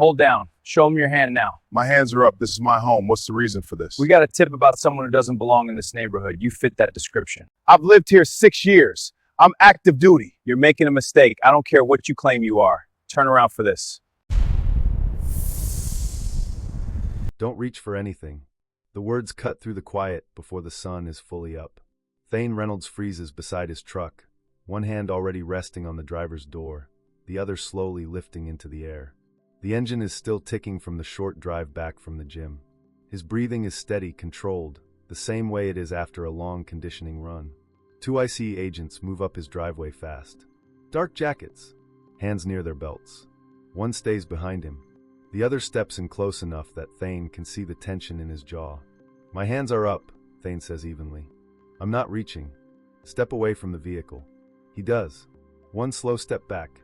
Hold down. Show him your hand now. My hands are up. This is my home. What's the reason for this? We got a tip about someone who doesn't belong in this neighborhood. You fit that description. I've lived here 6 years. I'm active duty. You're making a mistake. I don't care what you claim you are. Turn around for this. Don't reach for anything. The words cut through the quiet before the sun is fully up. Thane Reynolds freezes beside his truck, one hand already resting on the driver's door, the other slowly lifting into the air. The engine is still ticking from the short drive back from the gym. His breathing is steady, controlled, the same way it is after a long conditioning run. 2 ICE agents move up his driveway fast. Dark jackets, hands near their belts. One stays behind him. The other steps in close enough that Thane can see the tension in his jaw. My hands are up, Thane says evenly. I'm not reaching. Step away from the vehicle. He does. One slow step back,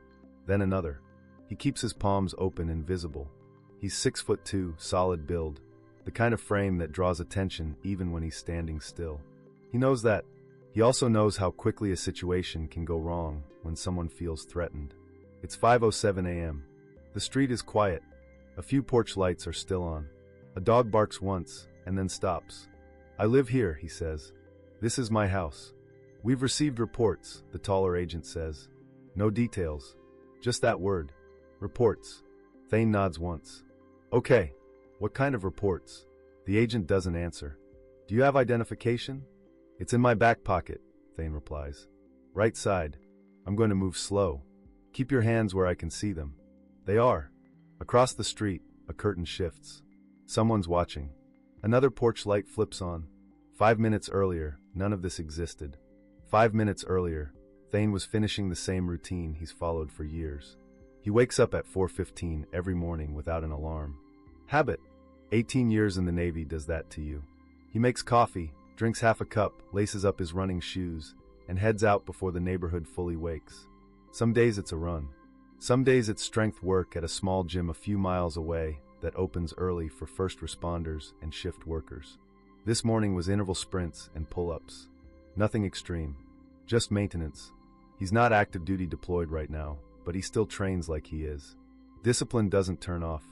then another. He keeps his palms open and visible. He's 6'2", solid build, the kind of frame that draws attention even when he's standing still. He knows that. He also knows how quickly a situation can go wrong when someone feels threatened. It's 5:07 a.m. The street is quiet. A few porch lights are still on. A dog barks once and then stops. I live here, he says. This is my house. We've received reports, the taller agent says. No details. Just that word. Reports. Thane nods once. Okay. What kind of reports? The agent doesn't answer. Do you have identification? It's in my back pocket, Thane replies. Right side. I'm going to move slow. Keep your hands where I can see them. They are. Across the street, a curtain shifts. Someone's watching. Another porch light flips on. 5 minutes earlier, none of this existed. 5 minutes earlier, Thane was finishing the same routine he's followed for years. He wakes up at 4:15 every morning without an alarm. Habit. 18 years in the Navy does that to you. He makes coffee, drinks half a cup, laces up his running shoes, and heads out before the neighborhood fully wakes. Some days it's a run. Some days it's strength work at a small gym a few miles away that opens early for first responders and shift workers. This morning was interval sprints and pull-ups. Nothing extreme. Just maintenance. He's not active duty deployed right now, but he still trains like he is. Discipline doesn't turn off.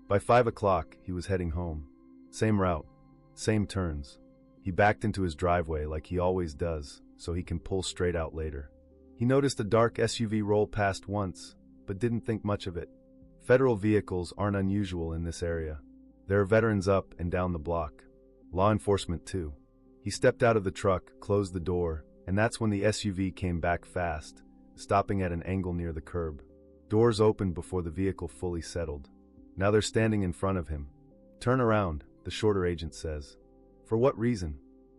By 5 o'clock, he was heading home. Same route. Same turns. He backed into his driveway like he always does, so he can pull straight out later. He noticed a dark SUV roll past once, but didn't think much of it. Federal vehicles aren't unusual in this area. There are veterans up and down the block. Law enforcement too. He stepped out of the truck, closed the door, and that's when the SUV came back fast, stopping at an angle near the curb. Doors opened before the vehicle fully settled. Now they're standing in front of him. Turn around, the shorter agent says. For what reason?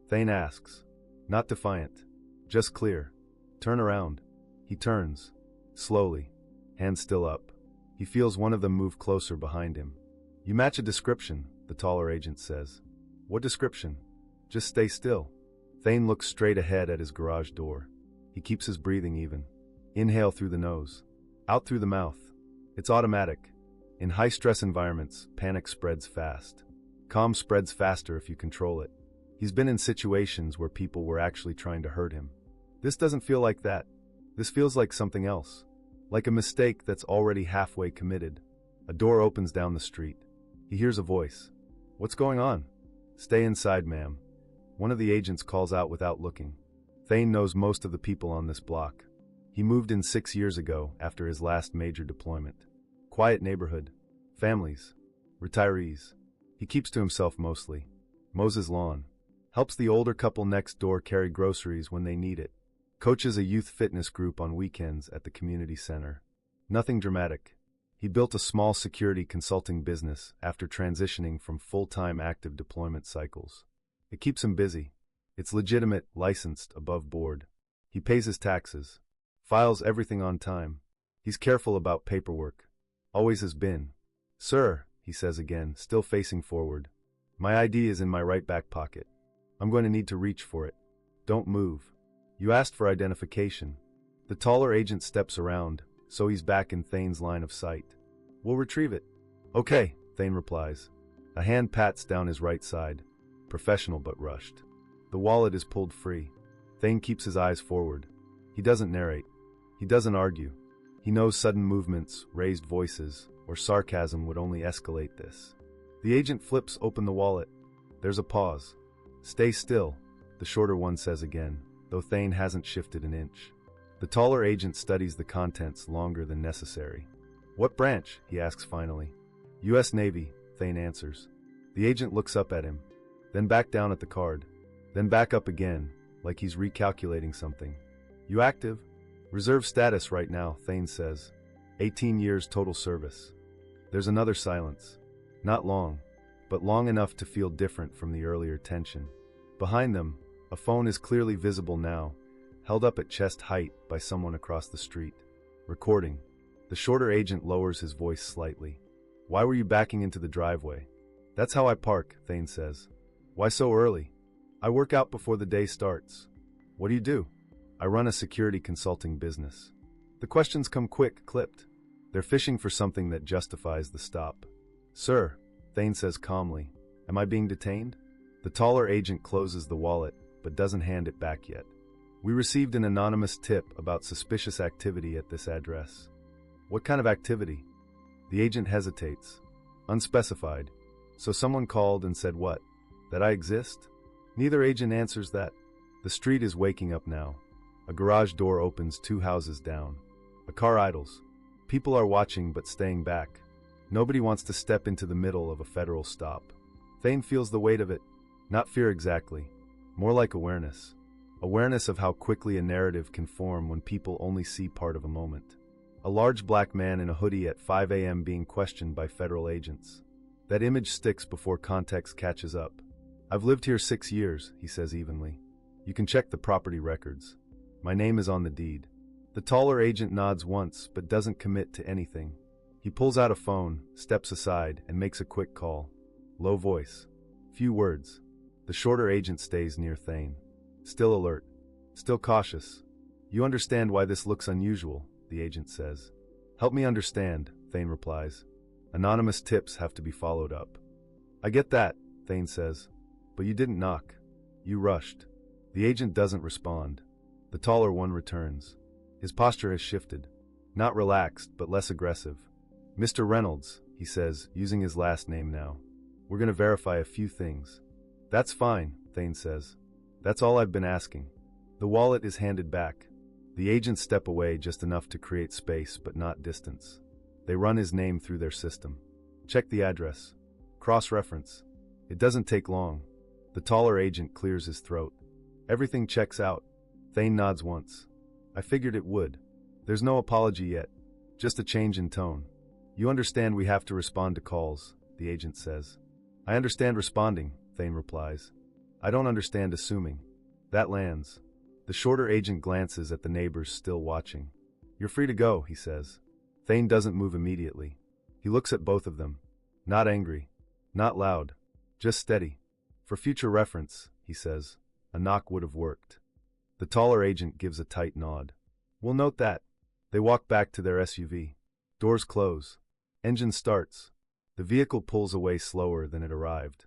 Thane asks. Not defiant. Just clear. Turn around. He turns. Slowly. Hands still up. He feels one of them move closer behind him. You match a description, the taller agent says. What description? Just stay still. Thane looks straight ahead at his garage door. He keeps his breathing even. Inhale through the nose. Out through the mouth. It's automatic. In high-stress environments, panic spreads fast. Calm spreads faster if you control it. He's been in situations where people were actually trying to hurt him. This doesn't feel like that. This feels like something else. Like a mistake that's already halfway committed. A door opens down the street. He hears a voice. What's going on? Stay inside, ma'am. One of the agents calls out without looking. Thane knows most of the people on this block. He moved in 6 years ago after his last major deployment. Quiet neighborhood. Families. Retirees. He keeps to himself mostly. Mows his lawn. Helps the older couple next door carry groceries when they need it. Coaches a youth fitness group on weekends at the community center. Nothing dramatic. He built a small security consulting business after transitioning from full-time active deployment cycles. It keeps him busy. It's legitimate, licensed, above board. He pays his taxes. Files everything on time. He's careful about paperwork. Always has been. Sir, he says again, still facing forward. My ID is in my right back pocket. I'm going to need to reach for it. Don't move. You asked for identification. The taller agent steps around, so he's back in Thane's line of sight. We'll retrieve it. Okay, Thane replies. A hand pats down his right side. Professional but rushed. The wallet is pulled free. Thane keeps his eyes forward. He doesn't narrate. He doesn't argue. He knows sudden movements, raised voices, or sarcasm would only escalate this. The agent flips open the wallet. There's a pause. "Stay still," the shorter one says again, though Thane hasn't shifted an inch. The taller agent studies the contents longer than necessary. "What branch?" he asks finally. "U.S. Navy," Thane answers. The agent looks up at him, then back down at the card, then back up again, like he's recalculating something. "You active?" "Reserve status right now," Thane says. 18 years total service. There's another silence. Not long, but long enough to feel different from the earlier tension. Behind them, a phone is clearly visible now, held up at chest height by someone across the street. Recording. The shorter agent lowers his voice slightly. "Why were you backing into the driveway?" "That's how I park," Thane says. "Why so early?" "I work out before the day starts." "What do you do?" "I run a security consulting business." The questions come quick, clipped. They're fishing for something that justifies the stop. "Sir," Thane says calmly, "am I being detained?" The taller agent closes the wallet, but doesn't hand it back yet. "We received an anonymous tip about suspicious activity at this address." "What kind of activity?" The agent hesitates. "Unspecified." "So someone called and said what? That I exist?" Neither agent answers that. The street is waking up now. A garage door opens 2 houses down. A car idles. People are watching but staying back. Nobody wants to step into the middle of a federal stop. Thane feels the weight of it. Not fear exactly. More like awareness. Awareness of how quickly a narrative can form when people only see part of a moment. A large black man in a hoodie at 5 a.m. being questioned by federal agents. That image sticks before context catches up. "I've lived here 6 years, he says evenly. "You can check the property records. My name is on the deed." The taller agent nods once but doesn't commit to anything. He pulls out a phone, steps aside, and makes a quick call. Low voice. Few words. The shorter agent stays near Thane. Still alert. Still cautious. "You understand why this looks unusual," the agent says. "Help me understand," Thane replies. "Anonymous tips have to be followed up." "I get that," Thane says. "But you didn't knock. You rushed." The agent doesn't respond. The taller one returns. His posture has shifted. Not relaxed, but less aggressive. "Mr. Reynolds," he says, using his last name now. "We're going to verify a few things." "That's fine," Thane says. "That's all I've been asking." The wallet is handed back. The agents step away just enough to create space but not distance. They run his name through their system. Check the address. Cross-reference. It doesn't take long. The taller agent clears his throat. Everything checks out. Thane nods once. "I figured it would." There's no apology yet. Just a change in tone. "You understand we have to respond to calls," the agent says. "I understand responding," Thane replies. "I don't understand assuming." That lands. The shorter agent glances at the neighbors still watching. "You're free to go," he says. Thane doesn't move immediately. He looks at both of them. Not angry. Not loud. Just steady. "For future reference," he says. A knock would have worked. The taller agent gives a tight nod. "We'll note that." They walk back to their SUV. Doors close. Engine starts. The vehicle pulls away slower than it arrived.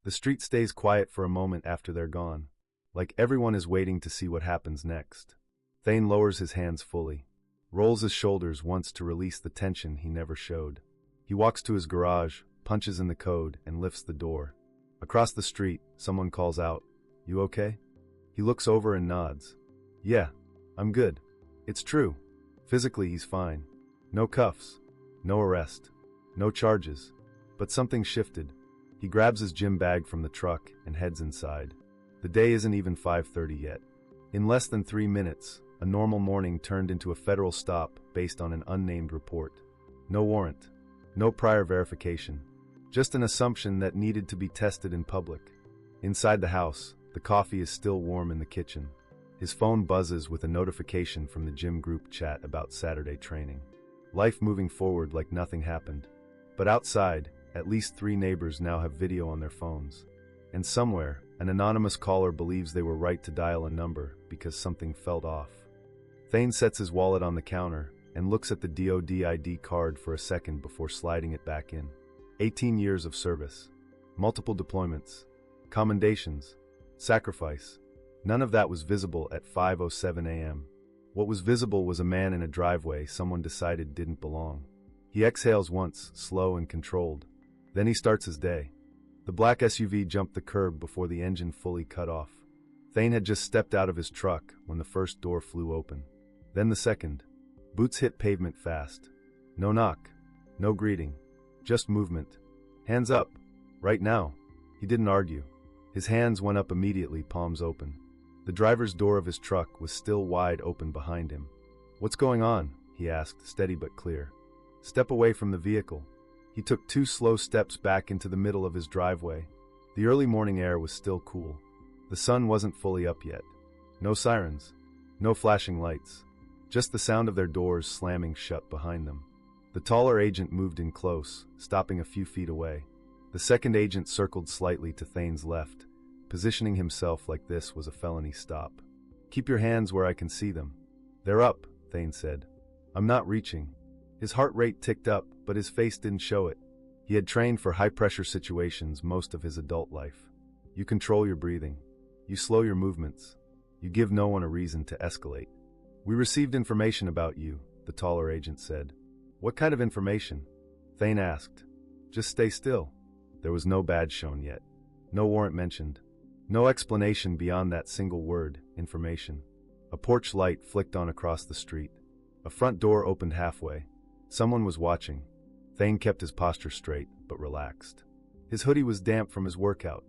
The street stays quiet for a moment after they're gone. Like everyone is waiting to see what happens next. Thane lowers his hands fully. Rolls his shoulders once to release the tension he never showed. He walks to his garage, punches in the code, and lifts the door. Across the street, someone calls out, "You okay?" He looks over and nods. "Yeah, I'm good." It's true. Physically, he's fine. No cuffs. No arrest. No charges. But something shifted. He grabs his gym bag from the truck and heads inside. The day isn't even 5:30 yet. In less than 3 minutes, a normal morning turned into a federal stop based on an unnamed report. No warrant. No prior verification. Just an assumption that needed to be tested in public. Inside the house, the coffee is still warm in the kitchen. His phone buzzes with a notification from the gym group chat about Saturday training. Life moving forward like nothing happened. But outside, at least 3 neighbors now have video on their phones. And somewhere, an anonymous caller believes they were right to dial a number because something felt off. Thane sets his wallet on the counter and looks at the DOD ID card for a second before sliding it back in. 18 years of service. Multiple deployments. Commendations. Sacrifice. None of that was visible at 5:07 a.m. What was visible was a man in a driveway someone decided didn't belong. He exhales once, slow and controlled. Then he starts his day. The black SUV jumped the curb before the engine fully cut off. Thane had just stepped out of his truck when the first door flew open. Then the second. Boots hit pavement fast. No knock. No greeting. Just movement. Hands up. Right now. He didn't argue. His hands went up immediately, palms open. The driver's door of his truck was still wide open behind him. "What's going on?" he asked, steady but clear. "Step away from the vehicle." He took 2 slow steps back into the middle of his driveway. The early morning air was still cool. The sun wasn't fully up yet. No sirens. No flashing lights. Just the sound of their doors slamming shut behind them. The taller agent moved in close, stopping a few feet away. The second agent circled slightly to Thane's left, positioning himself like this was a felony stop. "Keep your hands where I can see them." "They're up," Thane said. "I'm not reaching." His heart rate ticked up, but his face didn't show it. He had trained for high-pressure situations most of his adult life. You control your breathing. You slow your movements. You give no one a reason to escalate. "We received information about you," the taller agent said. "What kind of information?" Thane asked. "Just stay still." There was no badge shown yet. No warrant mentioned. No explanation beyond that single word, information. A porch light flicked on across the street. A front door opened halfway. Someone was watching. Thane kept his posture straight, but relaxed. His hoodie was damp from his workout.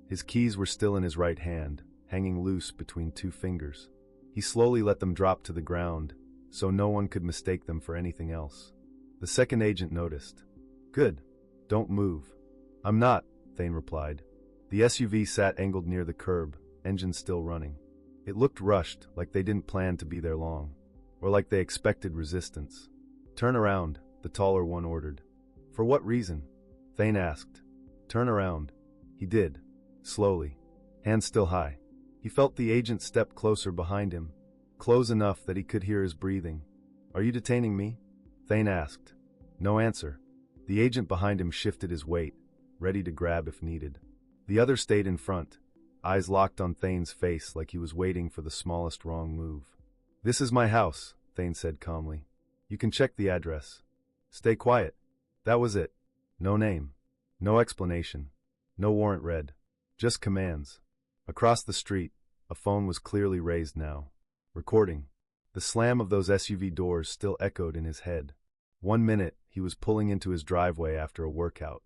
His keys were still in his right hand, hanging loose between 2 fingers. He slowly let them drop to the ground, so no one could mistake them for anything else. The second agent noticed. "Good. Don't move." "I'm not," Thane replied. The SUV sat angled near the curb, engine still running. It looked rushed, like they didn't plan to be there long, or like they expected resistance. "Turn around," the taller one ordered. "For what reason?" Thane asked. "Turn around." He did. Slowly. Hands still high. He felt the agent step closer behind him, close enough that he could hear his breathing. "Are you detaining me?" Thane asked. No answer. The agent behind him shifted his weight, ready to grab if needed. The other stayed in front, eyes locked on Thane's face like he was waiting for the smallest wrong move. "This is my house," Thane said calmly. "You can check the address. Stay quiet." That was it. No name. No explanation. No warrant read. Just commands. Across the street, a phone was clearly raised now. Recording. The slam of those SUV doors still echoed in his head. 1 minute, he was pulling into his driveway after a workout.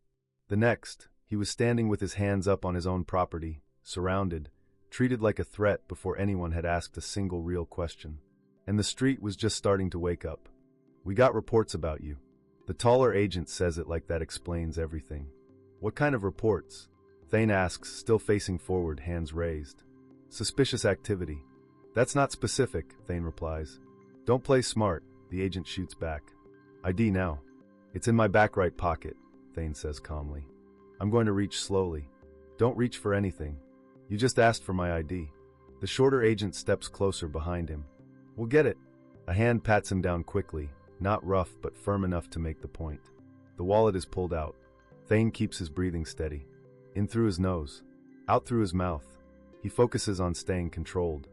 The next, he was standing with his hands up on his own property, surrounded, treated like a threat before anyone had asked a single real question. And the street was just starting to wake up. "We got reports about you." The taller agent says it like that explains everything. "What kind of reports?" Thane asks, still facing forward, hands raised. "Suspicious activity." "That's not specific," Thane replies. "Don't play smart," the agent shoots back. "ID now." "It's in my back right pocket," Thane says calmly. "I'm going to reach slowly." "Don't reach for anything. You just asked for my ID." The shorter agent steps closer behind him. "We'll get it." A hand pats him down quickly, not rough but firm enough to make the point. The wallet is pulled out. Thane keeps his breathing steady. In through his nose, out through his mouth. He focuses on staying controlled.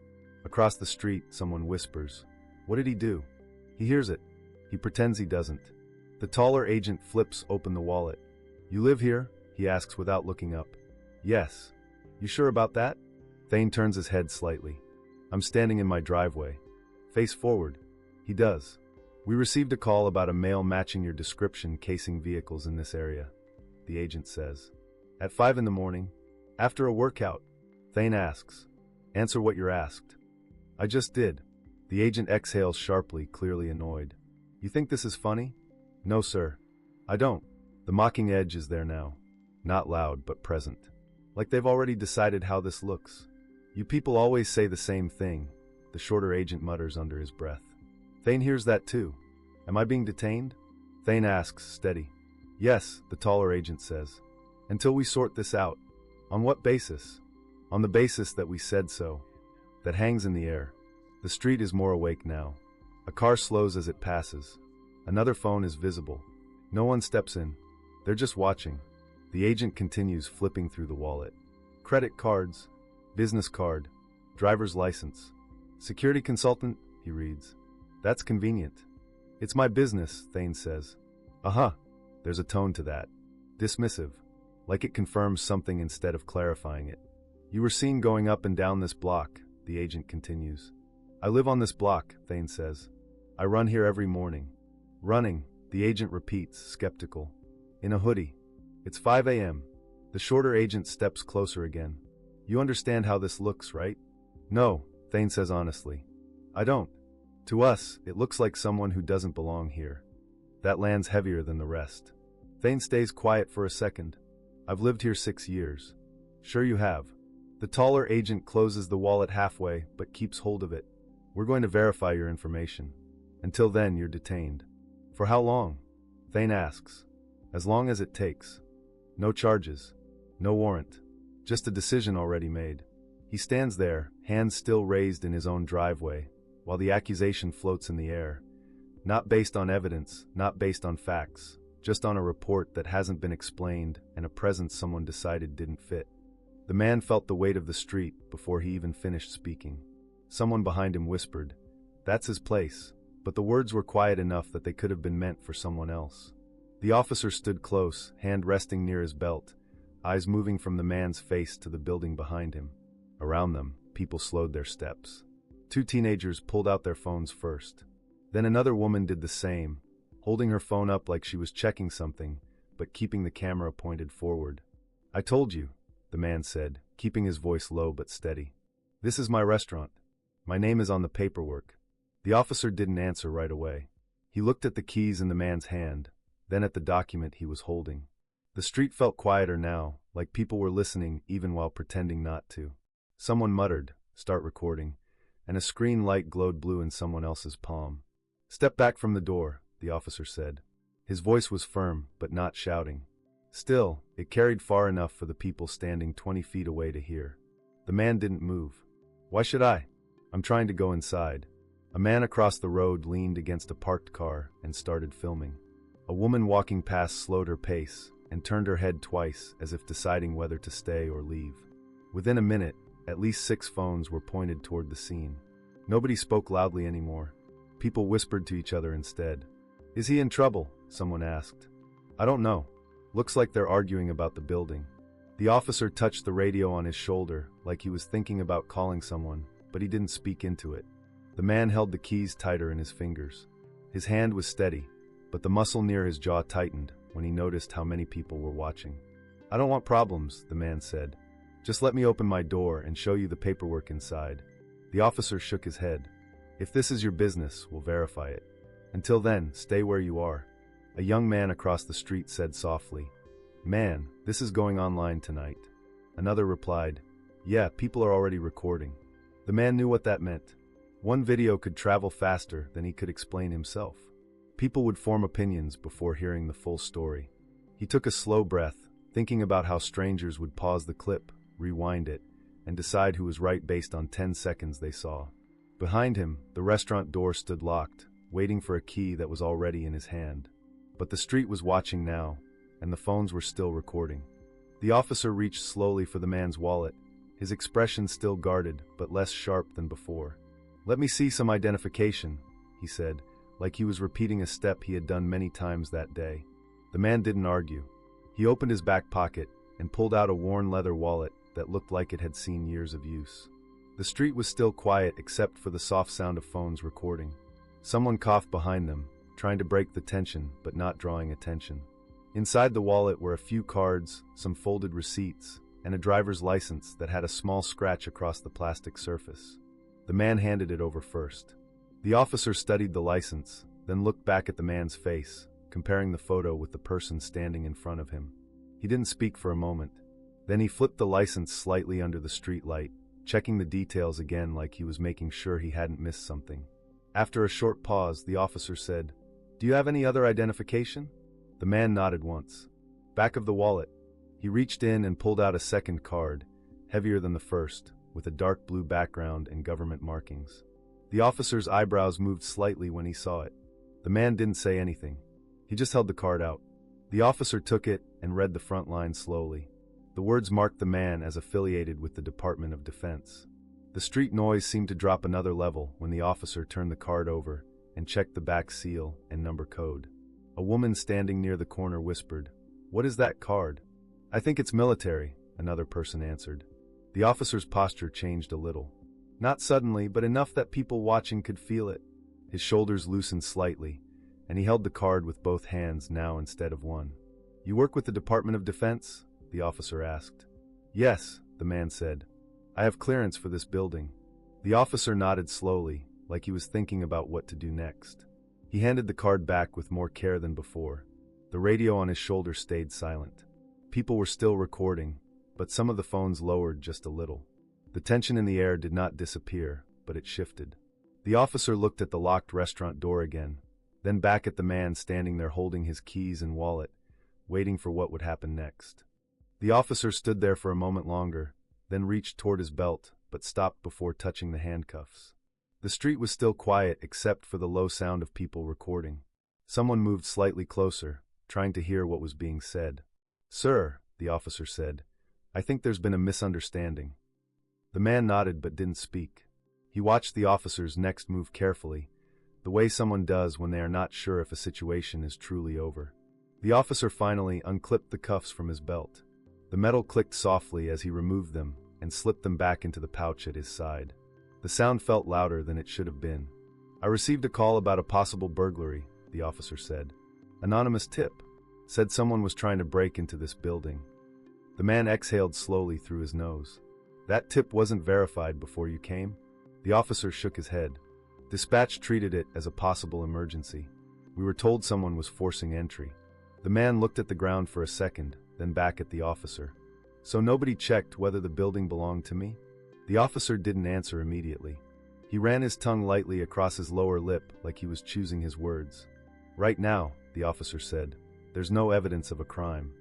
Across the street, someone whispers. What did he do? He hears it. He pretends he doesn't. The taller agent flips open the wallet. "You live here?" he asks without looking up. "Yes." "You sure about that?" Thane turns his head slightly. "I'm standing in my driveway." "Face forward." He does. "We received a call about a male matching your description casing vehicles in this area," the agent says. "At 5 in the morning, after a workout." Thane asks. "Answer what you're asked." "I just did." The agent exhales sharply, clearly annoyed. "You think this is funny?" "No, sir. I don't." The mocking edge is there now. Not loud, but present. Like they've already decided how this looks. "You people always say the same thing," the shorter agent mutters under his breath. Thane hears that too. "Am I being detained?" Thane asks, steady. "Yes," the taller agent says. "Until we sort this out." "On what basis?" "On the basis that we said so." That hangs in the air. The street is more awake now. A car slows as it passes. Another phone is visible. No one steps in. They're just watching. The agent continues flipping through the wallet. Credit cards, business card, driver's license. "Security consultant," he reads. "That's convenient." "It's my business," Thane says. Uh-huh. There's a tone to that. Dismissive. Like it confirms something instead of clarifying it. You were seen going up and down this block, the agent continues. I live on this block, Thane says. I run here every morning. Running, the agent repeats, skeptical. In a hoodie. It's 5 a.m. The shorter agent steps closer again. You understand how this looks, right? No, Thane says honestly. I don't. To us, it looks like someone who doesn't belong here. That lands heavier than the rest. Thane stays quiet for a second. I've lived here 6 years. Sure you have. The taller agent closes the wallet halfway, but keeps hold of it. We're going to verify your information. Until then, you're detained. For how long? Thane asks. As long as it takes. No charges. No warrant. Just a decision already made. He stands there, hands still raised in his own driveway, while the accusation floats in the air. Not based on evidence, not based on facts, just on a report that hasn't been explained and a presence someone decided didn't fit. The man felt the weight of the street before he even finished speaking. Someone behind him whispered, "That's his place," but the words were quiet enough that they could have been meant for someone else. The officer stood close, hand resting near his belt, eyes moving from the man's face to the building behind him. Around them, people slowed their steps. 2 teenagers pulled out their phones first. Then another woman did the same, holding her phone up like she was checking something, but keeping the camera pointed forward. I told you, the man said, keeping his voice low but steady. This is my restaurant. My name is on the paperwork. The officer didn't answer right away. He looked at the keys in the man's hand, then at the document he was holding. The street felt quieter now, like people were listening even while pretending not to. Someone muttered, "Start recording," and a screen light glowed blue in someone else's palm. "Step back from the door," the officer said. His voice was firm, but not shouting. Still, it carried far enough for the people standing 20 feet away to hear. The man didn't move. "Why should I? I'm trying to go inside." A man across the road leaned against a parked car and started filming. A woman walking past slowed her pace and turned her head twice as if deciding whether to stay or leave. Within a minute, at least 6 phones were pointed toward the scene. Nobody spoke loudly anymore. People whispered to each other instead. "Is he in trouble?" someone asked. "I don't know. Looks like they're arguing about the building." The officer touched the radio on his shoulder like he was thinking about calling someone, but he didn't speak into it. The man held the keys tighter in his fingers. His hand was steady, but the muscle near his jaw tightened when he noticed how many people were watching. "I don't want problems," the man said. "Just let me open my door and show you the paperwork inside." The officer shook his head. "If this is your business, we'll verify it. Until then, stay where you are." A young man across the street said softly, "Man, this is going online tonight." Another replied, "Yeah, people are already recording." The man knew what that meant. One video could travel faster than he could explain himself. People would form opinions before hearing the full story. He took a slow breath, thinking about how strangers would pause the clip, rewind it, and decide who was right based on 10 seconds they saw. Behind him, the restaurant door stood locked, waiting for a key that was already in his hand. But the street was watching now, and the phones were still recording. The officer reached slowly for the man's wallet, his expression still guarded, but less sharp than before. "Let me see some identification," he said, like he was repeating a step he had done many times that day. The man didn't argue. He opened his back pocket and pulled out a worn leather wallet that looked like it had seen years of use. The street was still quiet except for the soft sound of phones recording. Someone coughed behind them, trying to break the tension but not drawing attention. Inside the wallet were a few cards, some folded receipts, and a driver's license that had a small scratch across the plastic surface. The man handed it over first. The officer studied the license, then looked back at the man's face, comparing the photo with the person standing in front of him. He didn't speak for a moment. Then he flipped the license slightly under the street light, checking the details again like he was making sure he hadn't missed something. After a short pause, the officer said, "Do you have any other identification?" The man nodded once. Back of the wallet. He reached in and pulled out a second card, heavier than the first, with a dark blue background and government markings. The officer's eyebrows moved slightly when he saw it. The man didn't say anything. He just held the card out. The officer took it and read the front line slowly. The words marked the man as affiliated with the Department of Defense. The street noise seemed to drop another level when the officer turned the card over and checked the back seal and number code. A woman standing near the corner whispered, "What is that card?" "I think it's military," another person answered. The officer's posture changed a little. Not suddenly, but enough that people watching could feel it. His shoulders loosened slightly, and he held the card with both hands now instead of one. "You work with the Department of Defense?" the officer asked. "Yes," the man said. "I have clearance for this building." The officer nodded slowly, like he was thinking about what to do next. He handed the card back with more care than before. The radio on his shoulder stayed silent. People were still recording, but some of the phones lowered just a little. The tension in the air did not disappear, but it shifted. The officer looked at the locked restaurant door again, then back at the man standing there holding his keys and wallet, waiting for what would happen next. The officer stood there for a moment longer, then reached toward his belt, but stopped before touching the handcuffs. The street was still quiet except for the low sound of people recording. Someone moved slightly closer, trying to hear what was being said. "Sir," the officer said, "I think there's been a misunderstanding." The man nodded but didn't speak. He watched the officer's next move carefully, the way someone does when they are not sure if a situation is truly over. The officer finally unclipped the cuffs from his belt. The metal clicked softly as he removed them and slipped them back into the pouch at his side. The sound felt louder than it should have been. "I received a call about a possible burglary," the officer said. "Anonymous tip. Said someone was trying to break into this building." The man exhaled slowly through his nose. "That tip wasn't verified before you came?" The officer shook his head. "Dispatch treated it as a possible emergency. We were told someone was forcing entry." The man looked at the ground for a second, then back at the officer. "So nobody checked whether the building belonged to me?" The officer didn't answer immediately. He ran his tongue lightly across his lower lip like he was choosing his words. "Right now," the officer said, "there's no evidence of a crime."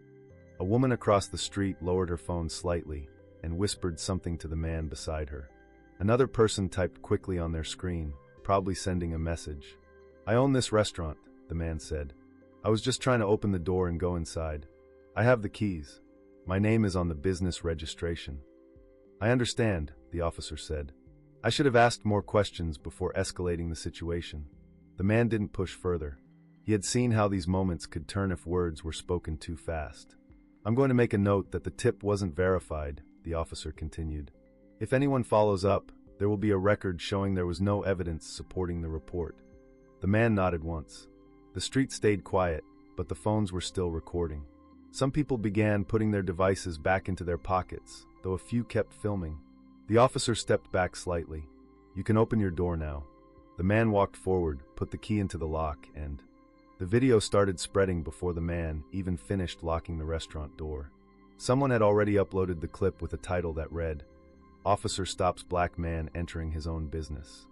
A woman across the street lowered her phone slightly and whispered something to the man beside her. Another person typed quickly on their screen, probably sending a message. "I own this restaurant," the man said. "I was just trying to open the door and go inside. I have the keys. My name is on the business registration." "I understand," the officer said. "I should have asked more questions before escalating the situation." The man didn't push further. He had seen how these moments could turn if words were spoken too fast. "I'm going to make a note that the tip wasn't verified," the officer continued. "If anyone follows up, there will be a record showing there was no evidence supporting the report." The man nodded once. The street stayed quiet, but the phones were still recording. Some people began putting their devices back into their pockets, though a few kept filming. The officer stepped back slightly. "You can open your door now." The man walked forward, put the key into the lock, and the video started spreading before the man even finished locking the restaurant door. Someone had already uploaded the clip with a title that read, "Officer Stops Black Man Entering His Own Business."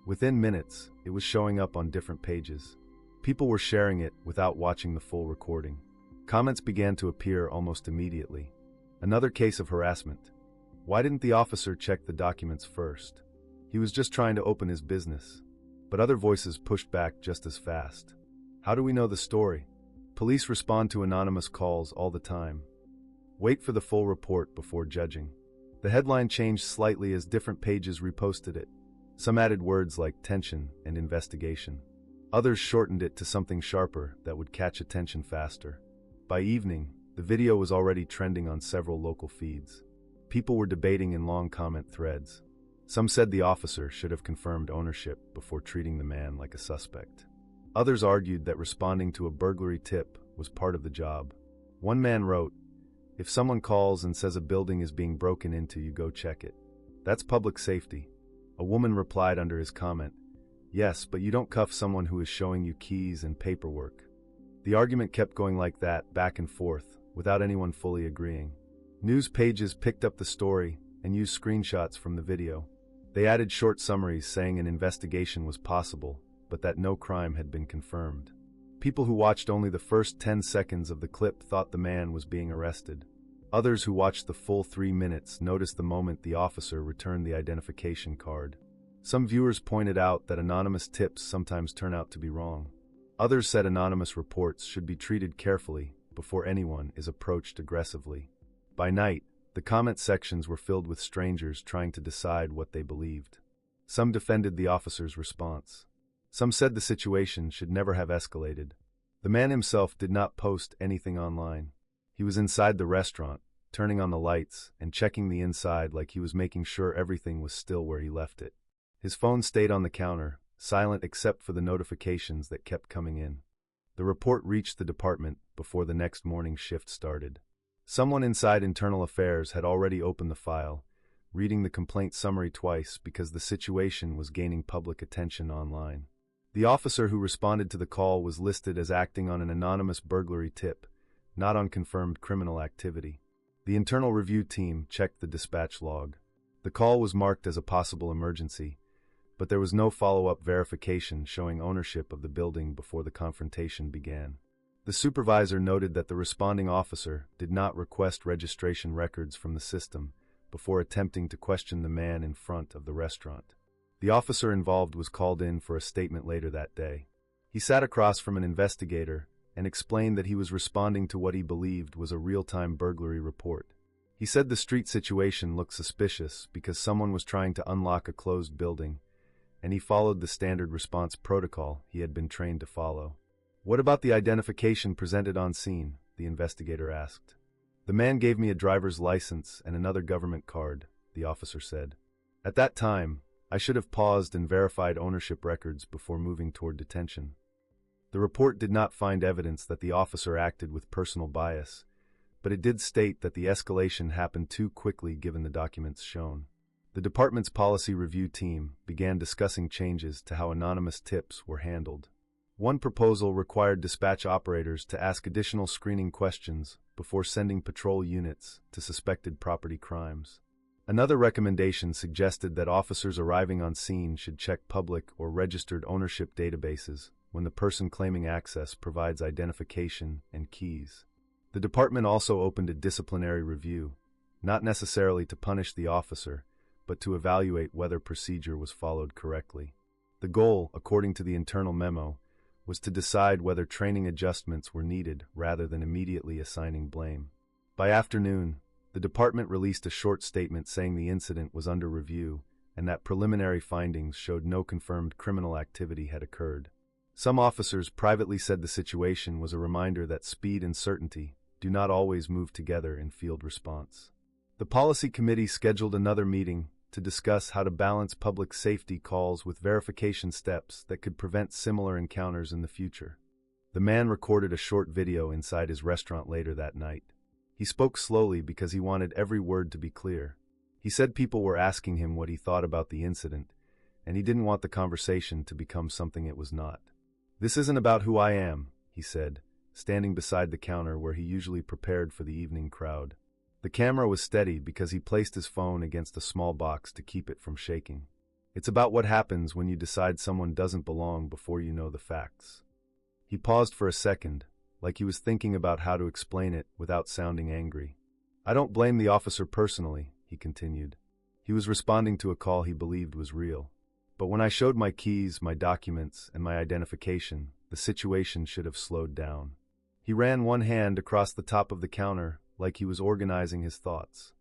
Within minutes, it was showing up on different pages. People were sharing it without watching the full recording. Comments began to appear almost immediately. Another case of harassment. Why didn't the officer check the documents first? He was just trying to open his business. But other voices pushed back just as fast. How do we know the story? Police respond to anonymous calls all the time. Wait for the full report before judging. The headline changed slightly as different pages reposted it. Some added words like tension and investigation. Others shortened it to something sharper that would catch attention faster. By evening, the video was already trending on several local feeds. People were debating in long comment threads. Some said the officer should have confirmed ownership before treating the man like a suspect. Others argued that responding to a burglary tip was part of the job. One man wrote, "If someone calls and says a building is being broken into, you go check it. That's public safety." A woman replied under his comment, "Yes, but you don't cuff someone who is showing you keys and paperwork." The argument kept going like that, back and forth, without anyone fully agreeing. News pages picked up the story and used screenshots from the video. They added short summaries saying an investigation was possible, but that no crime had been confirmed. People who watched only the first 10 seconds of the clip thought the man was being arrested. Others who watched the full 3 minutes noticed the moment the officer returned the identification card. Some viewers pointed out that anonymous tips sometimes turn out to be wrong. Others said anonymous reports should be treated carefully before anyone is approached aggressively. By night, the comment sections were filled with strangers trying to decide what they believed. Some defended the officer's response. Some said the situation should never have escalated. The man himself did not post anything online. He was inside the restaurant, turning on the lights and checking the inside like he was making sure everything was still where he left it. His phone stayed on the counter, silent except for the notifications that kept coming in. The report reached the department before the next morning's shift started. Someone inside Internal Affairs had already opened the file, reading the complaint summary twice because the situation was gaining public attention online. The officer who responded to the call was listed as acting on an anonymous burglary tip, not on confirmed criminal activity. The internal review team checked the dispatch log. The call was marked as a possible emergency, but there was no follow-up verification showing ownership of the building before the confrontation began. The supervisor noted that the responding officer did not request registration records from the system before attempting to question the man in front of the restaurant. The officer involved was called in for a statement later that day. He sat across from an investigator and explained that he was responding to what he believed was a real-time burglary report. He said the street situation looked suspicious because someone was trying to unlock a closed building, and he followed the standard response protocol he had been trained to follow. "What about the identification presented on scene?" the investigator asked. "The man gave me a driver's license and another government card," the officer said. "At that time, I should have paused and verified ownership records before moving toward detention." The report did not find evidence that the officer acted with personal bias, but it did state that the escalation happened too quickly given the documents shown. The department's policy review team began discussing changes to how anonymous tips were handled. One proposal required dispatch operators to ask additional screening questions before sending patrol units to suspected property crimes. Another recommendation suggested that officers arriving on scene should check public or registered ownership databases when the person claiming access provides identification and keys. The department also opened a disciplinary review, not necessarily to punish the officer, but to evaluate whether procedure was followed correctly. The goal, according to the internal memo, was to decide whether training adjustments were needed rather than immediately assigning blame. By afternoon, the department released a short statement saying the incident was under review and that preliminary findings showed no confirmed criminal activity had occurred. Some officers privately said the situation was a reminder that speed and certainty do not always move together in field response. The policy committee scheduled another meeting to discuss how to balance public safety calls with verification steps that could prevent similar encounters in the future. The man recorded a short video inside his restaurant later that night. He spoke slowly because he wanted every word to be clear. He said people were asking him what he thought about the incident, and he didn't want the conversation to become something it was not. "This isn't about who I am," he said, standing beside the counter where he usually prepared for the evening crowd. The camera was steady because he placed his phone against a small box to keep it from shaking. "It's about what happens when you decide someone doesn't belong before you know the facts." He paused for a second, like he was thinking about how to explain it without sounding angry. "I don't blame the officer personally," he continued. He was responding to a call he believed was real. "But when I showed my keys, my documents, and my identification, the situation should have slowed down." He ran one hand across the top of the counter like he was organizing his thoughts.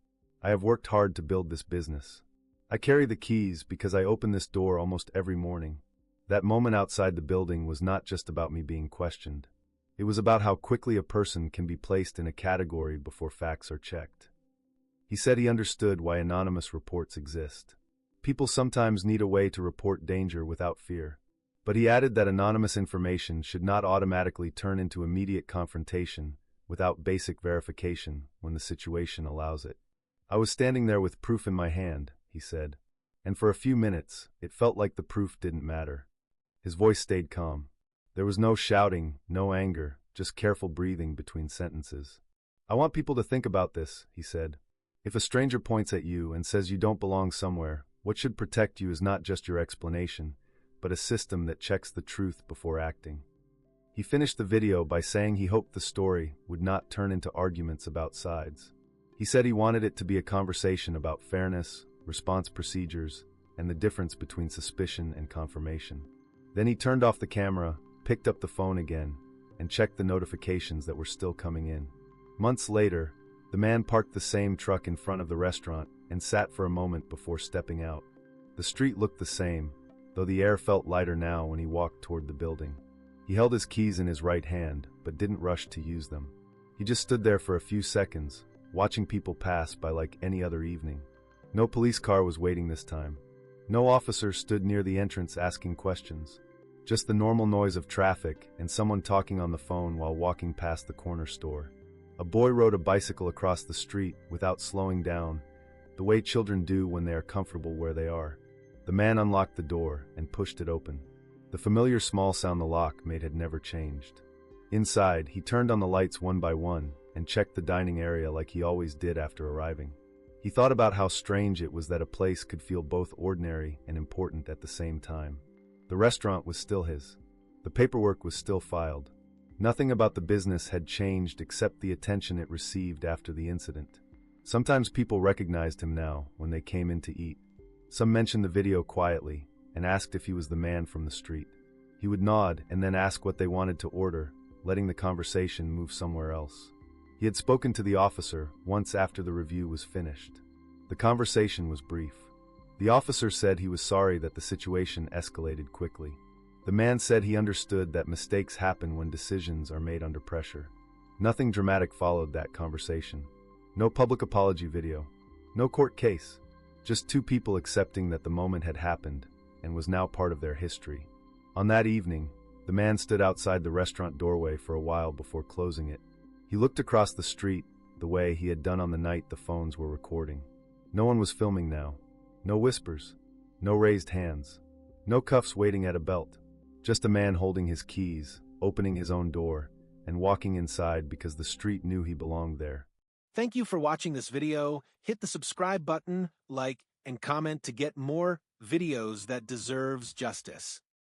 "I have worked hard to build this business. I carry the keys because I open this door almost every morning. That moment outside the building was not just about me being questioned. It was about how quickly a person can be placed in a category before facts are checked." He said he understood why anonymous reports exist. People sometimes need a way to report danger without fear. But he added that anonymous information should not automatically turn into immediate confrontation without basic verification when the situation allows it. "I was standing there with proof in my hand," he said, "and for a few minutes, it felt like the proof didn't matter." His voice stayed calm. There was no shouting, no anger, just careful breathing between sentences. "I want people to think about this," he said. "If a stranger points at you and says you don't belong somewhere, what should protect you is not just your explanation, but a system that checks the truth before acting." He finished the video by saying he hoped the story would not turn into arguments about sides. He said he wanted it to be a conversation about fairness, response procedures, and the difference between suspicion and confirmation. Then he turned off the camera, picked up the phone again, and checked the notifications that were still coming in. Months later, the man parked the same truck in front of the restaurant and sat for a moment before stepping out. The street looked the same, though the air felt lighter now when he walked toward the building. He held his keys in his right hand, but didn't rush to use them. He just stood there for a few seconds, watching people pass by like any other evening. No police car was waiting this time. No officer stood near the entrance asking questions. Just the normal noise of traffic and someone talking on the phone while walking past the corner store. A boy rode a bicycle across the street without slowing down, the way children do when they are comfortable where they are. The man unlocked the door and pushed it open. The familiar small sound the lock made had never changed. Inside, he turned on the lights one by one and checked the dining area like he always did after arriving. He thought about how strange it was that a place could feel both ordinary and important at the same time. The restaurant was still his. The paperwork was still filed. Nothing about the business had changed except the attention it received after the incident. Sometimes people recognized him now when they came in to eat. Some mentioned the video quietly and asked if he was the man from the street. He would nod and then ask what they wanted to order, letting the conversation move somewhere else. He had spoken to the officer once after the review was finished. The conversation was brief. The officer said he was sorry that the situation escalated quickly. The man said he understood that mistakes happen when decisions are made under pressure. Nothing dramatic followed that conversation. No public apology video. No court case. Just two people accepting that the moment had happened and was now part of their history. On that evening, the man stood outside the restaurant doorway for a while before closing it. He looked across the street the way he had done on the night the phones were recording. No one was filming now. No whispers. No raised hands. No cuffs waiting at a belt. Just a man holding his keys, opening his own door, and walking inside because the street knew he belonged there. Thank you for watching this video. Hit the subscribe button, like, and comment to get more videos that deserves justice.